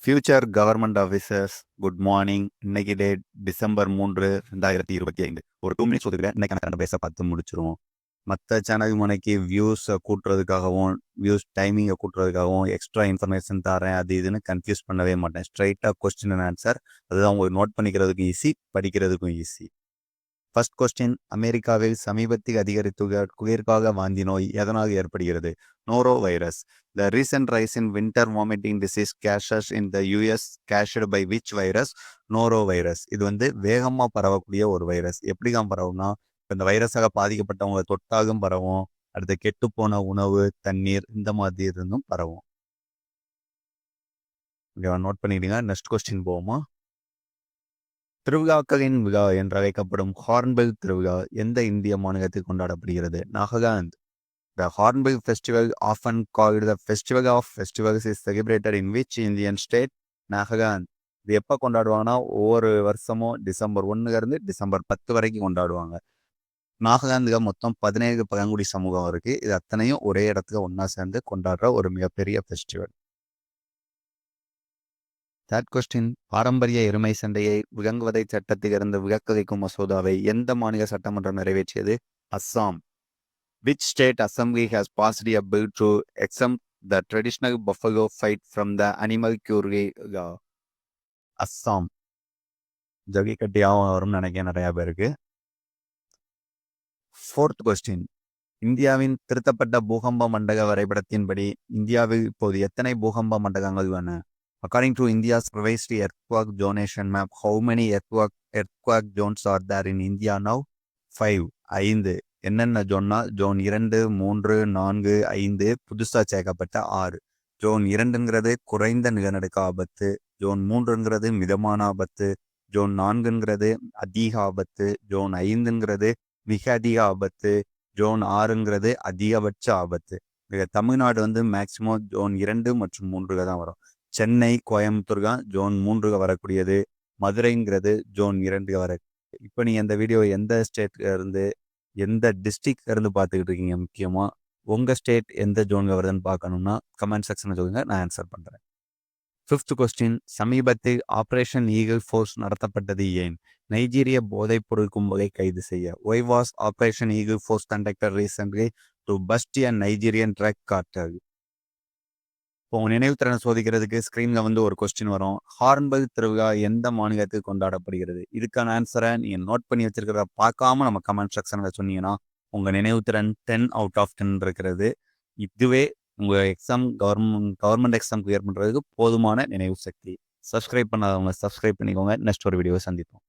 Future government officers good morning. இன்னைக்கு date December 3 2025. ஒரு 2 minutes ஒதுக்குறேன். இன்னைக்கான கரண்ட் பேஸை பார்த்து முடிச்சிருவோம். மற்ற சேனல் மனைக்கு வியூஸை கூட்டுறதுக்காகவும் வியூஸ் டைமிங்கை கூட்டுறதுக்காகவும் எக்ஸ்ட்ரா இன்ஃபர்மேஷன் தரேன், அது இதுன்னு கன்ஃபியூஸ் பண்ணவே மாட்டேன். ஸ்ட்ரைட்டாக கொஸ்டின் அண்ட் ஆன்சர், அதுதான் உங்களுக்கு நோட் பண்ணிக்கிறதுக்கும் ஈஸி, படிக்கிறதுக்கும் ஈஸி. ஃபர்ஸ்ட் கொஸ்டின், அமெரிக்காவில் சமீபத்தில் அதிகரித்துள்ள குளிர்கால வாந்தி நோய் எதனால் ஏற்படுகிறது? நோரோ virus. The recent rise in winter vomiting disease cases in the US cashed by which virus? Norovirus. இது வேகமாக பரவக்கூடிய ஒரு வைரஸ். எப்படிதான் பரவும்னா, இந்த வைரஸாக பாதிக்கப்பட்டவங்களை தொட்டாலும் பரவும், அடுத்து கெட்டுப்போன உணவு, தண்ணீர் இந்த மாதிரி இருந்தும் பரவும். நோட் பண்ணிடுங்க. நெக்ஸ்ட் கொஸ்டின் போவோமா? திருவிழாக்களின் விழா என்று அழைக்கப்படும் ஹார்ன்பில் திருவிழா எந்த இந்திய மாநிலத்தில் கொண்டாடப்படுகிறது? Nagaland. The Hornbill Festival, often called the Festival of Festivals, is celebrated in which Indian state? Nagaland. இது எப்போ கொண்டாடுவாங்கன்னா, ஒவ்வொரு வருஷமும் டிசம்பர் 1 டிசம்பர் 10 வரைக்கும் கொண்டாடுவாங்க. நாகாலாந்துல மொத்தம் 17 பழங்குடி சமூகம் இருக்கு. இது அத்தனையும் ஒரே இடத்துல ஒன்னா சேர்ந்து கொண்டாடுற ஒரு மிகப்பெரிய ஃபெஸ்டிவல். தேர்ட் கொஸ்டின், பாரம்பரிய எருமை சண்டையை விலங்குவதை சட்டத்திலிருந்து விலக்களிக்கும் மசோதாவை எந்த மாநில சட்டமன்றம் நிறைவேற்றியது? Assam. Which state assembly has passed a bill to exempt the traditional buffalo fight from the animal cruelty law? Assam. ஜல்லிக்கட்டியாகவும் வரும்னு நினைக்கிறேன் நிறையா பேருக்கு. ஃபோர்த் கொஸ்டின், இந்தியாவின் திருத்தப்பட்ட பூகம்ப மண்டல வரைபடத்தின்படி இந்தியாவில் இப்போது எத்தனை பூகம்ப மண்டலங்கள் உள்ளன? According to India's revised earthquake zonation map, how many earthquake zones are there in India now? 5. 5. என்னென்ன ஜோன்னா, ஜோன் 2, 3, 4, 5 புதுசாக சேர்க்கப்பட்ட 6. ஜோன் 2ங்கிறது குறைந்த நிலநடுக்க ஆபத்து, ஜோன் 3ங்கிறது மிதமான ஆபத்து, ஜோன் 4ங்கிறது அதிக ஆபத்து, ஜோன் 5ங்கிறது மிக அதிக ஆபத்து, ஜோன் 6ங்கிறது அதிகபட்ச ஆபத்து. இதில் தமிழ்நாடு மேக்சிமம் ஜோன் 2 மற்றும் 3 தான் வரும். சென்னை, கோயம்புத்தூர் தான் ஜோன் 3 வரக்கூடியது. மதுரைங்கிறது ஜோன் 2 வர. இப்போ நீங்கள் இந்த வீடியோ எந்த ஸ்டேட்ல இருந்து எந்த டிஸ்ட்ரிக்ட்ல இருந்து பார்த்துக்கிட்டு இருக்கீங்க? முக்கியமாக உங்கள் ஸ்டேட் எந்த ஜோன்ல வருதுன்னு பார்க்கணும்னா கமெண்ட் செக்ஷனில் சொல்லுங்க, நான் ஆன்சர் பண்ணுறேன். ஃபிஃப்த் கொஸ்டின், சமீபத்தில் ஆப்ரேஷன் ஈகிள் ஃபோர்ஸ் நடத்தப்பட்டது ஏன்? நைஜீரிய போதைப் பொருள் கும்பலை கைது செய்ய. Why was Operation Eagle Force conducted recently? To bust a Nigerian drug cartel. இப்போ உங்கள் நினைவுத்திறனை சோதிக்கிறதுக்கு ஸ்க்ரீனில் ஒரு கொஸ்டின் வரும். ஹார்ன்பில் திருவிழா எந்த மாநிலத்தில் கொண்டாடப்படுகிறது? இதுக்கான ஆன்சரை நீங்கள் நோட் பண்ணி வச்சிருக்கிறத பார்க்காம நம்ம கமெண்ட் செக்ஷனில் சொன்னீங்கன்னா உங்கள் நினைவுத்திறன் 10 out of 10 இருக்கிறது. இதுவே உங்கள் கவர்மெண்ட் எக்ஸாம் கிளியர் பண்ணுறதுக்கு போதுமான நினைவு சக்தி. சப்ஸ்கிரைப் பண்ணாதவங்க சப்ஸ்கிரைப் பண்ணிக்கோங்க. நெக்ஸ்ட் ஒரு வீடியோவை சந்திப்போம்.